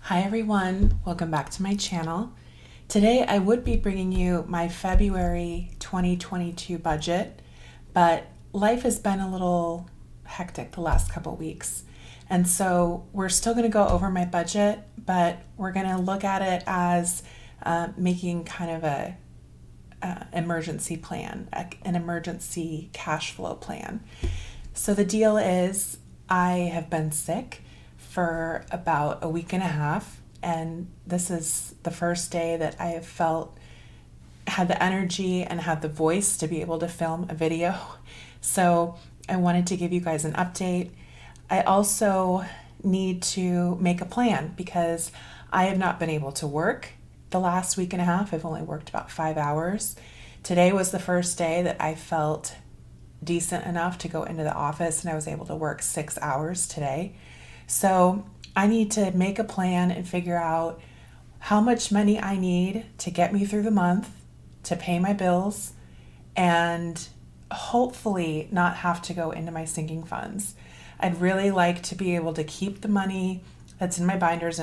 Hi everyone, welcome back to my channel. Today I would be bringing you my February 2022 budget, but life has been a little hectic the last couple weeks. And so we're still going to go over my budget, but we're going to look at it as making kind of a emergency plan, an emergency cash flow plan. So the deal is I have been sick for about a week and a half, and this is the first day that I have had the energy and had the voice to be able to film a video. So I wanted to give you guys an update. I also need to make a plan because I have not been able to work the last week and a half. I've only worked about 5 hours. Today was the first day that I felt decent enough to go into the office, and I was able to work 6 hours today. So I need to make a plan and figure out how much money I need to get me through the month, to pay my bills, and hopefully not have to go into my sinking funds. I'd really like to be able to keep the money that's in my binders,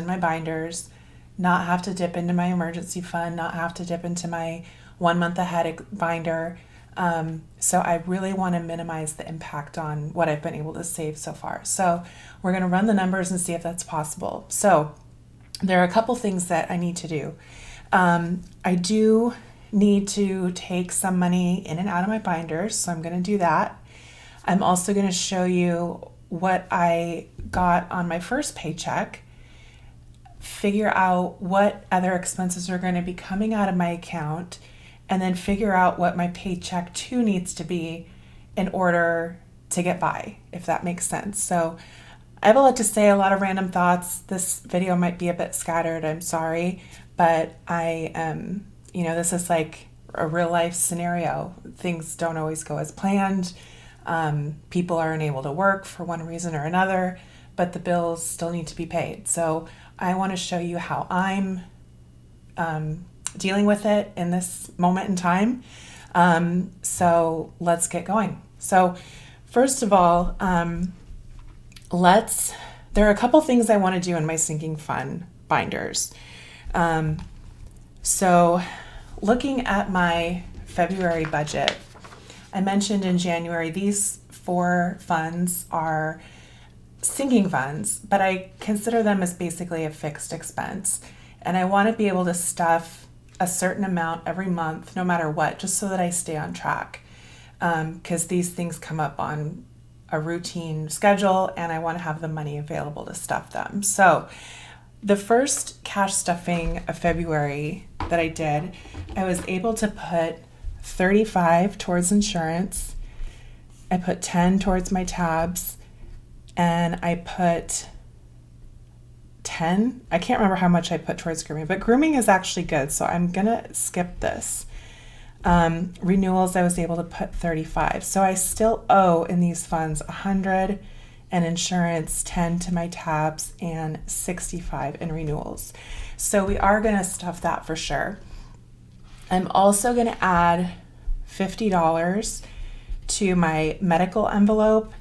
not have to dip into my emergency fund, not have to dip into my 1 month ahead binder. So I really want to minimize the impact on what I've been able to save so far. So we're going to run the numbers and see if that's possible. So there are a couple things that I need to do. I do need to take some money in and out of my binders, so I'm going to do that. I'm also going to show you what I got on my first paycheck, figure out what other expenses are going to be coming out of my account, and then figure out what my paycheck 2 needs to be in order to get by, if that makes sense. So I have a lot to say, a lot of random thoughts. This video might be a bit scattered, I'm sorry, but this is like a real life scenario. Things don't always go as planned. People are unable to work for one reason or another, but the bills still need to be paid. So I want to show you how I'm dealing with it in this moment in time. So let's get going. So first of all, there are a couple things I want to do in my sinking fund binders. So looking at my February budget, I mentioned in January, these 4 funds are sinking funds, but I consider them as basically a fixed expense. And I want to be able to stuff a certain amount every month, no matter what, just so that I stay on track. Because these things come up on a routine schedule, and I want to have the money available to stuff them. So the first cash stuffing of February that I did, I was able to put $35 towards insurance. I put $10 towards my tabs, and I put 10. I can't remember how much I put towards grooming, but grooming is actually good, so I'm gonna skip this. Renewals, I was able to put 35. So I still owe in these funds 100 and insurance, 10 to my tabs, and 65 in renewals. So we are gonna stuff that for sure. I'm also gonna add $50 to my medical envelope,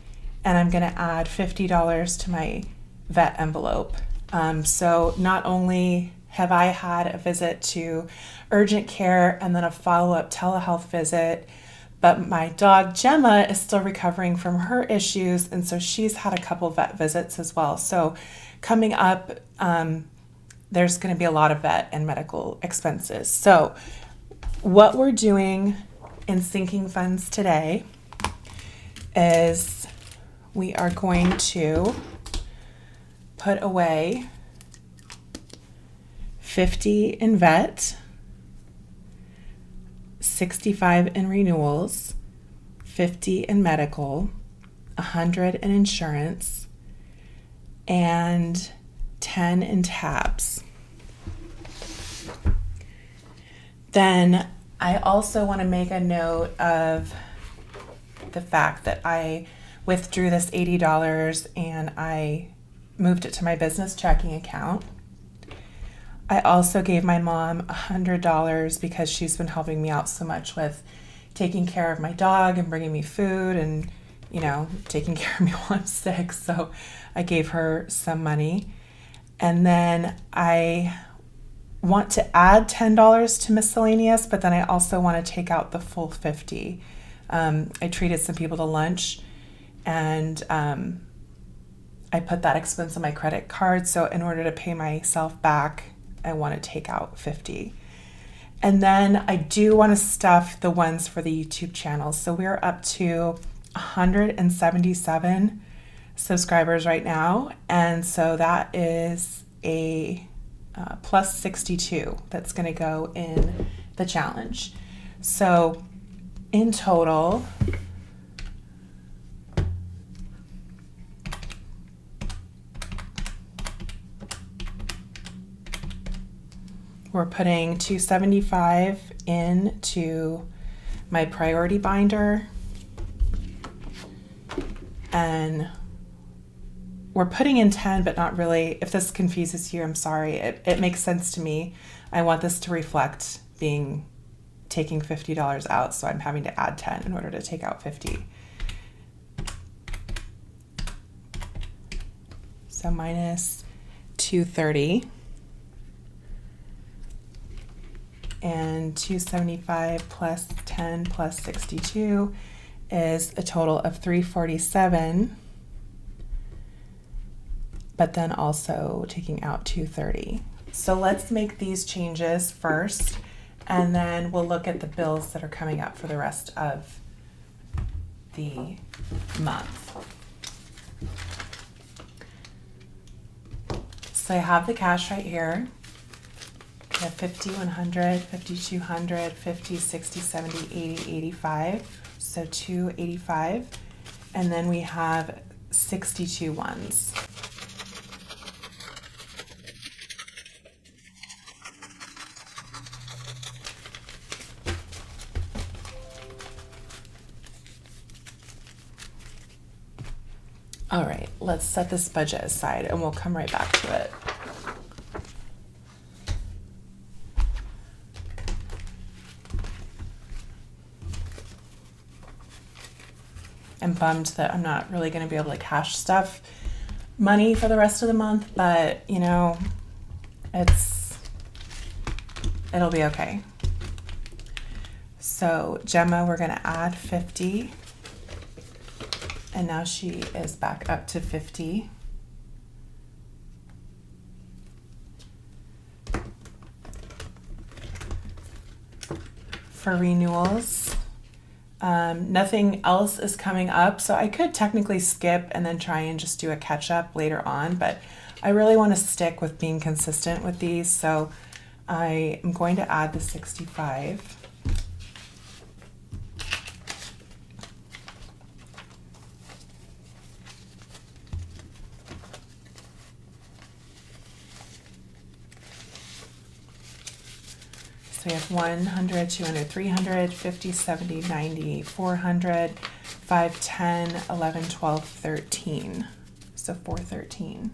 and I'm gonna add $50 to my vet envelope. So not only have I had a visit to urgent care and then a follow-up telehealth visit, but my dog Gemma is still recovering from her issues, and so she's had a couple vet visits as well. So coming up, there's going to be a lot of vet and medical expenses. So what we're doing in sinking funds today is we are going to put away 50 in vet, 65 in renewals, 50 in medical, 100 in insurance, and 10 in tabs. Then I also want to make a note of the fact that I withdrew this $80 and I moved it to my business checking account. I also gave my mom $100 because she's been helping me out so much with taking care of my dog and bringing me food and, taking care of me while I'm sick. So I gave her some money. And then I want to add $10 to miscellaneous, but then I also want to take out the full 50. I treated some people to lunch, and I put that expense on my credit card. So in order to pay myself back, I want to take out 50. And then I do want to stuff the ones for the YouTube channel. So we're up to 177 subscribers right now. And so that is a plus 62 that's going to go in the challenge. So in total, we're putting 275 into my priority binder, and we're putting in 10, but not really. If this confuses you, I'm sorry. It makes sense to me. I want this to reflect taking $50 out, so I'm having to add 10 in order to take out 50. So minus 230. And 275 plus 10 plus 62 is a total of 347, but then also taking out 230. So let's make these changes first, and then we'll look at the bills that are coming up for the rest of the month. So I have the cash right here. We have 50, 100, 50, 200, 50, 60, 70, 80, 85. So 285. And then we have 62 ones. All right, let's set this budget aside and we'll come right back to it. I'm bummed that I'm not really going to be able to cash stuff money for the rest of the month, but you know, it'll be okay. So Gemma, we're going to add 50, and now she is back up to 50. For renewals, nothing else is coming up, so I could technically skip and then try and just do a catch up later on, but I really want to stick with being consistent with these, so I am going to add the 65. So we have 100, 200, 300, 50, 70, 90, 400, 5, 10, 11, 12, 13. So 413.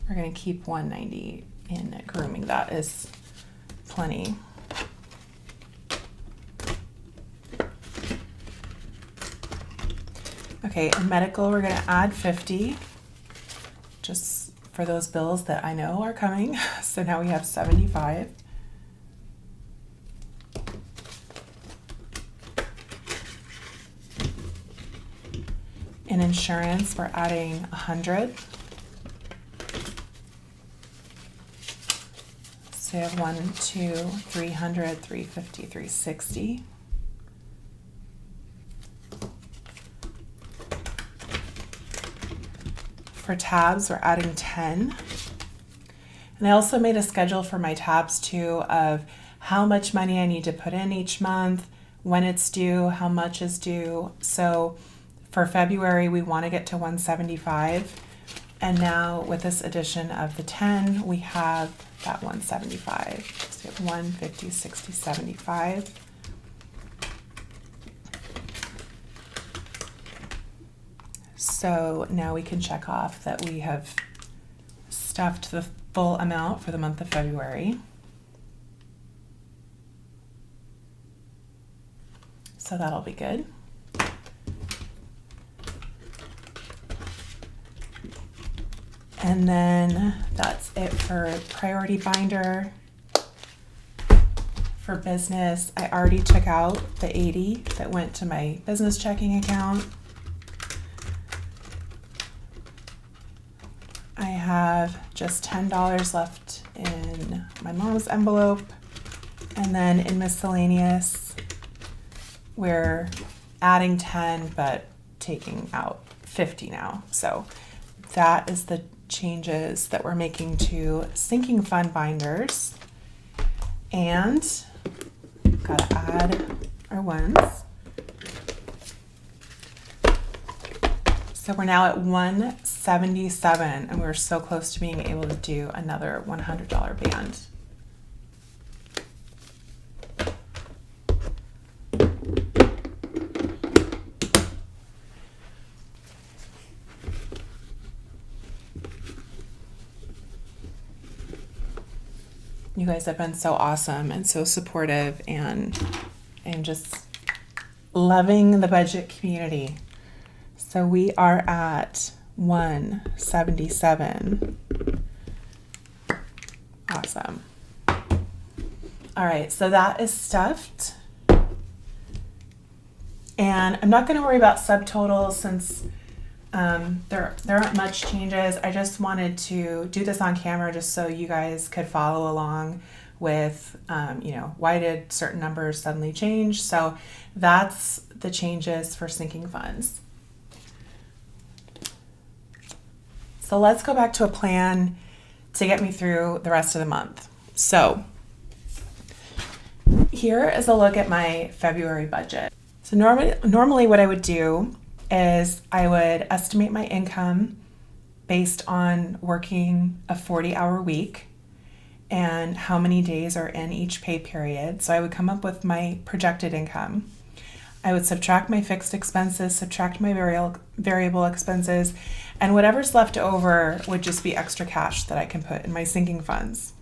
We're going to keep 190 in grooming. That is plenty. Okay, in medical, we're going to add 50. Just for those bills that I know are coming. So now we have 75. In insurance, we're adding 100. So we have 1, 2, 300, 350, 360. For tabs, we're adding 10. And I also made a schedule for my tabs too of how much money I need to put in each month, when it's due, how much is due. So for February, we want to get to 175. And now with this addition of the 10, we have that 175. So we have 150, 60, 75. So now we can check off that we have stuffed the full amount for the month of February. So that'll be good. And then that's it for priority binder. For business, I already took out the $80 that went to my business checking account. I have just $10 left in my mom's envelope. And then in miscellaneous, we're adding 10, but taking out 50 now. So that is the changes that we're making to sinking fund binders. And gotta add our ones. So we're now at 177, and we're so close to being able to do another $100 band. You guys have been so awesome and so supportive, and I'm just loving the budget community. So we are at 177. Awesome. All right, so that is stuffed. And I'm not going to worry about subtotals since there aren't much changes. I just wanted to do this on camera just so you guys could follow along with, why did certain numbers suddenly change? So that's the changes for sinking funds. So let's go back to a plan to get me through the rest of the month. So here is a look at my February budget. So normally what I would do is I would estimate my income based on working a 40-hour week and how many days are in each pay period. So I would come up with my projected income. I would subtract my fixed expenses, subtract my variable expenses, and whatever's left over would just be extra cash that I can put in my sinking funds.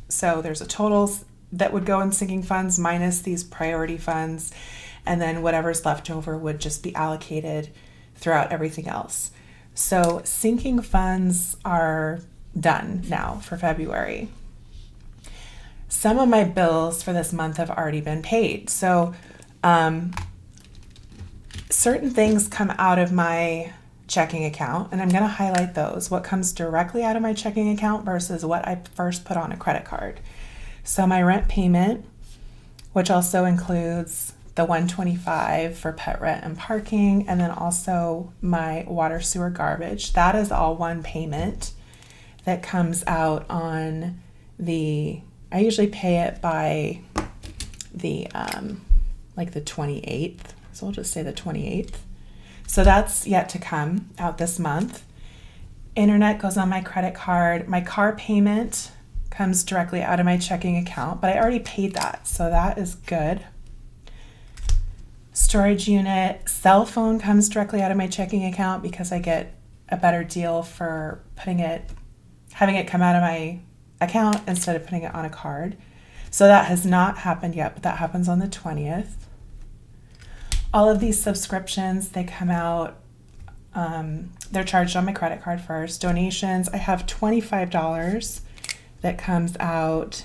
So there's a total that would go in sinking funds minus these priority funds, and then whatever's left over would just be allocated throughout everything else. So sinking funds are done now for February. Some of my bills for this month have already been paid. So certain things come out of my checking account, and I'm going to highlight those. What comes directly out of my checking account versus what I first put on a credit card. So my rent payment, which also includes the $125 for pet rent and parking, and then also my water, sewer, garbage. That is all one payment that comes out on I usually pay it by the the 28th. So we'll just say the 28th. So that's yet to come out this month. Internet goes on my credit card. My car payment comes directly out of my checking account, but I already paid that, so that is good. Storage unit, cell phone comes directly out of my checking account because I get a better deal for having it come out of my account instead of putting it on a card. So that has not happened yet, but that happens on the 20th. All of these subscriptions, they come out, they're charged on my credit card first. Donations, I have $25 that comes out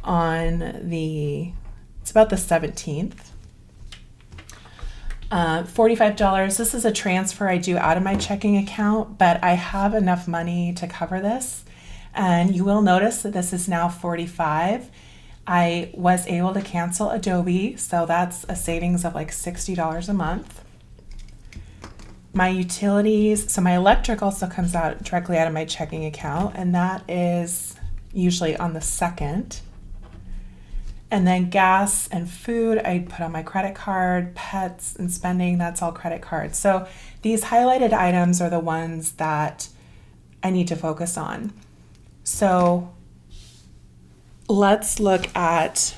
on it's about the 17th. $45, this is a transfer I do out of my checking account, but I have enough money to cover this. And you will notice that this is now $45. I was able to cancel Adobe, so that's a savings of like $60 a month. My utilities, so my electric also comes out directly out of my checking account, and that is usually on the 2nd. And then gas and food, I put on my credit card. Pets and spending, that's all credit card. So these highlighted items are the ones that I need to focus on. So let's look at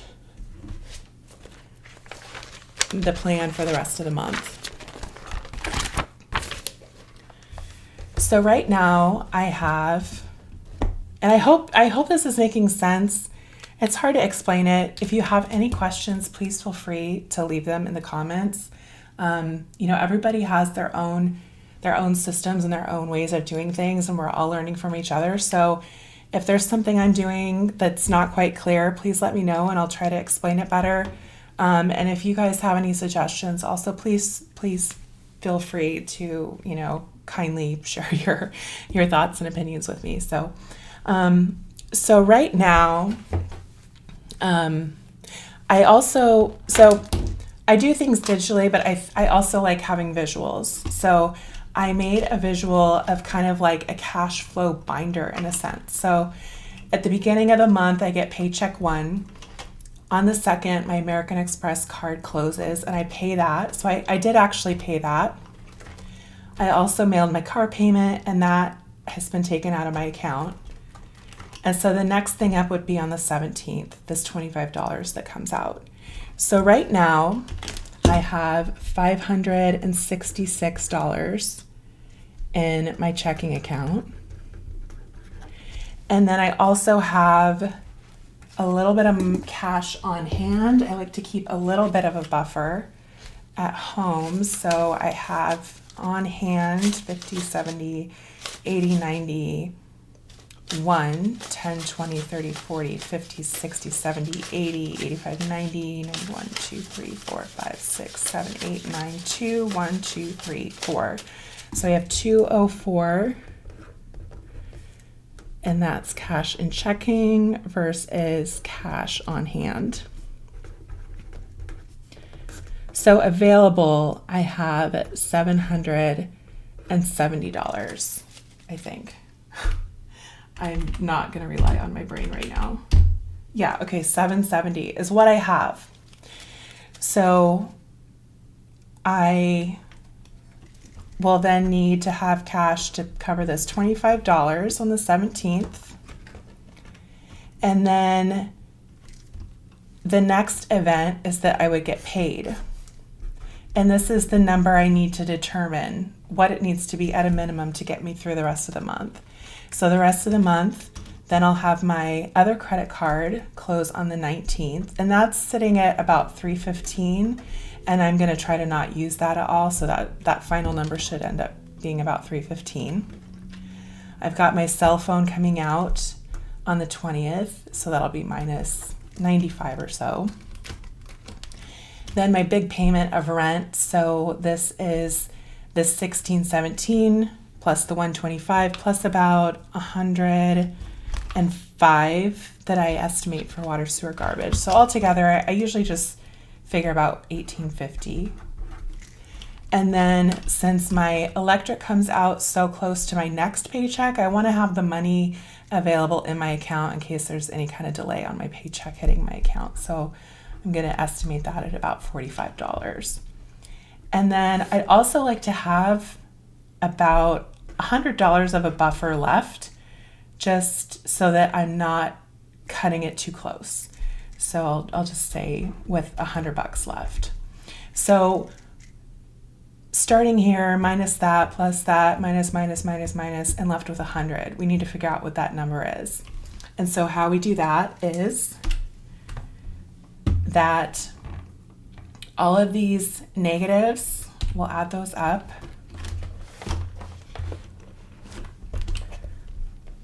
the plan for the rest of the month. So right now I have, and I hope this is making sense. It's hard to explain it. If you have any questions, please feel free to leave them in the comments. Everybody has their own their own systems and their own ways of doing things, and we're all learning from each other. So if there's something I'm doing that's not quite clear, please let me know and I'll try to explain it better. And if you guys have any suggestions, also please feel free to, kindly share your thoughts and opinions with me. So right now, I do things digitally, but I also like having visuals. So I made a visual of kind of like a cash flow binder in a sense. So at the beginning of the month, I get paycheck 1. On the 2nd, my American Express card closes and I pay that. So I did actually pay that. I also mailed my car payment and that has been taken out of my account. And so the next thing up would be on the 17th, this $25 that comes out. So right now I have $566 in my checking account. And then I also have a little bit of cash on hand. I like to keep a little bit of a buffer at home. So I have on hand 50, 70, 80, 90, 1, 10, 20, 30, 40, 50, 60, 70, 80, 85, 90, 91, 2, 3, 4, 5, 6, 7, 8, 9, 2, 1, 2, 3, 4. So I have 204, and that's cash in checking versus cash on hand. So available, I have $770, I think. I'm not going to rely on my brain right now. Yeah, okay, 770 is what I have. So I will then need to have cash to cover this $25 on the 17th. And then the next event is that I would get paid. And this is the number I need to determine what it needs to be at a minimum to get me through the rest of the month. So the rest of the month, then I'll have my other credit card close on the 19th, and that's sitting at about $315, and I'm going to try to not use that at all, so that final number should end up being about $315. I've got my cell phone coming out on the 20th, so that'll be minus $95 or so. Then my big payment of rent, so this is the $1,617 plus the $125 plus about $105 that I estimate for water, sewer, garbage. So altogether, I usually just figure about $1,850. And then since my electric comes out so close to my next paycheck, I want to have the money available in my account in case there's any kind of delay on my paycheck hitting my account. So I'm going to estimate that at about $45. And then I'd also like to have about $100 of a buffer left, just so that I'm not cutting it too close. So I'll just say with $100 left. So starting here, minus that, plus that, minus, and left with 100. We need to figure out what that number is. And so how we do that is that all of these negatives, we'll add those up.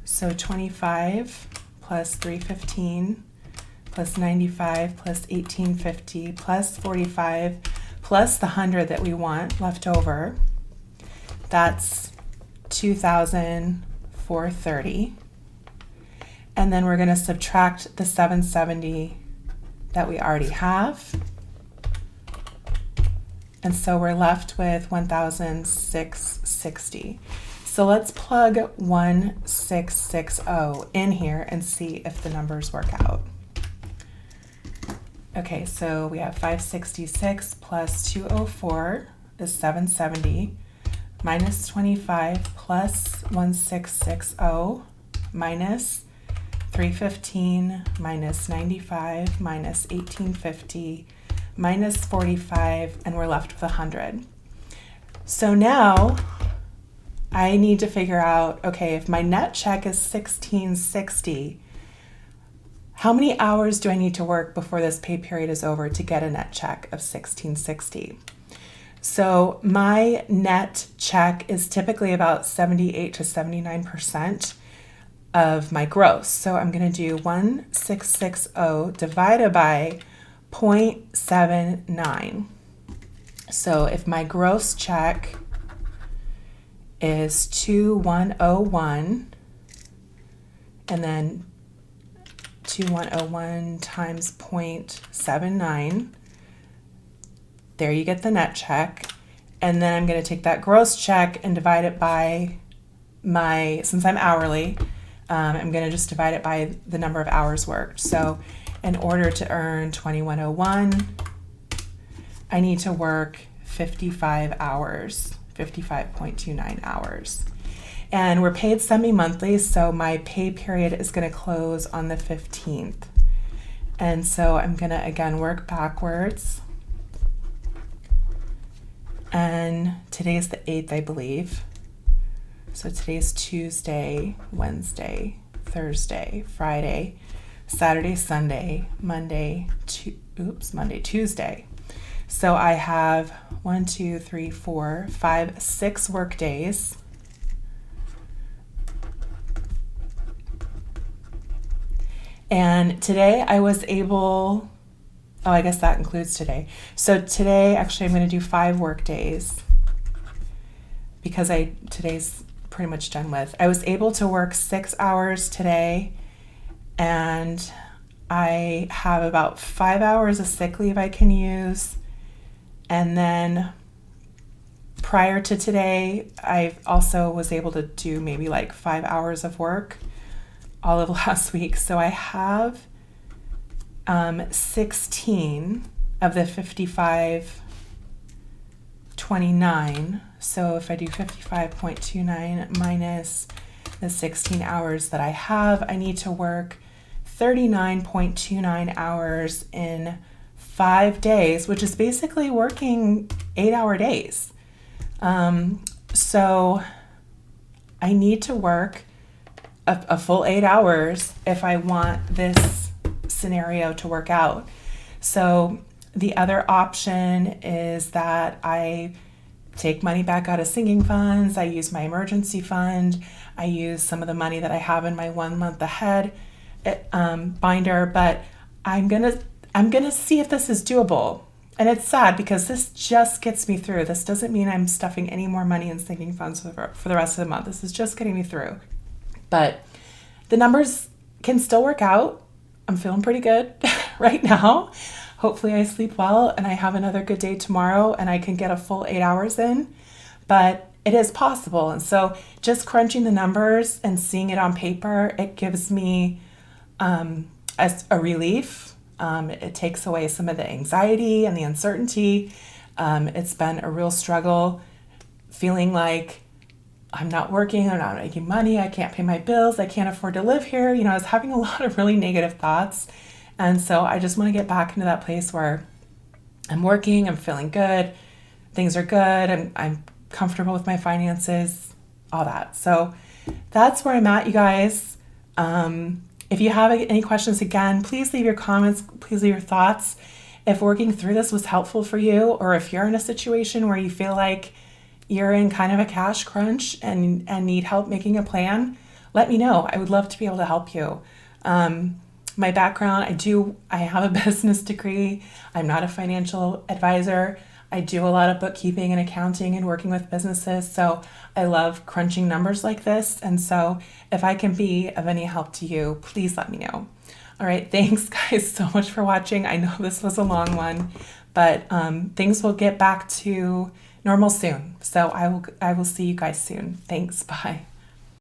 So 25 plus 315 plus 95 plus 1850 plus 45 plus the 100 that we want left over. That's 2,430. And then we're going to subtract the 770 that we already have. And so we're left with 1,660. So let's plug 1660 in here and see if the numbers work out. Okay, so we have 566 plus 204 is 770, minus 25 plus 1660 minus 315 minus 95 minus 1850 minus 45, and we're left with 100. So now I need to figure out, okay, if my net check is 1660, how many hours do I need to work before this pay period is over to get a net check of 1660? So my net check is typically about 78 to 79% of my gross. So I'm going to do 1660 divided by 0.79. So if my gross check is 2101, and then 2101 times 0.79, there you get the net check. And then I'm going to take that gross check and divide it by since I'm hourly, I'm going to just divide it by the number of hours worked. So in order to earn 2101, I need to work 55 hours, 55.29 hours. And we're paid semi-monthly, so my pay period is going to close on the 15th. And so I'm going to, again, work backwards. And today's the 8th, I believe. So today's Tuesday, Wednesday, Thursday, Friday, Saturday, Sunday, Monday, Tuesday. So I have 1, 2, 3, 4, 5, 6 work days. And today I was able, I guess that includes today. So today, actually, I'm going to do 5 work days because today's pretty much done with. I was able to work 6 hours today, and I have about 5 hours of sick leave I can use. And then prior to today, I also was able to do maybe like 5 hours of work all of last week. So I have 16 of the 55.29. So if I do 55.29 minus the 16 hours that I have, I need to work 39.29 hours in 5 days, which is basically working 8-hour days. So I need to work a full 8 hours if I want this scenario to work out. So the other option is that I take money back out of sinking funds. I use my emergency fund. I use some of the money that I have in my 1 month ahead binder, but I'm gonna see if this is doable. And it's sad because this just gets me through. This doesn't mean I'm stuffing any more money in sinking funds for the rest of the month. This is just getting me through. But the numbers can still work out. I'm feeling pretty good right now. Hopefully I sleep well and I have another good day tomorrow and I can get a full 8 hours in. But it is possible. And so just crunching the numbers and seeing it on paper, it gives me a relief. It takes away some of the anxiety and the uncertainty. It's been a real struggle feeling like I'm not working, I'm not making money, I can't pay my bills, I can't afford to live here. I was having a lot of really negative thoughts. And so I just want to get back into that place where I'm working, I'm feeling good, things are good, I'm comfortable with my finances, all that. So that's where I'm at, you guys. If you have any questions, again, please leave your comments, please leave your thoughts. If working through this was helpful for you, or if you're in a situation where you feel like you're in kind of a cash crunch and need help making a plan, let me know. I would love to be able to help you. My background, I have a business degree. I'm not a financial advisor. I do a lot of bookkeeping and accounting and working with businesses. So I love crunching numbers like this. And so if I can be of any help to you, please let me know. All right. Thanks guys so much for watching. I know this was a long one, but things will get back to normal soon. So I will see you guys soon. Thanks. Bye.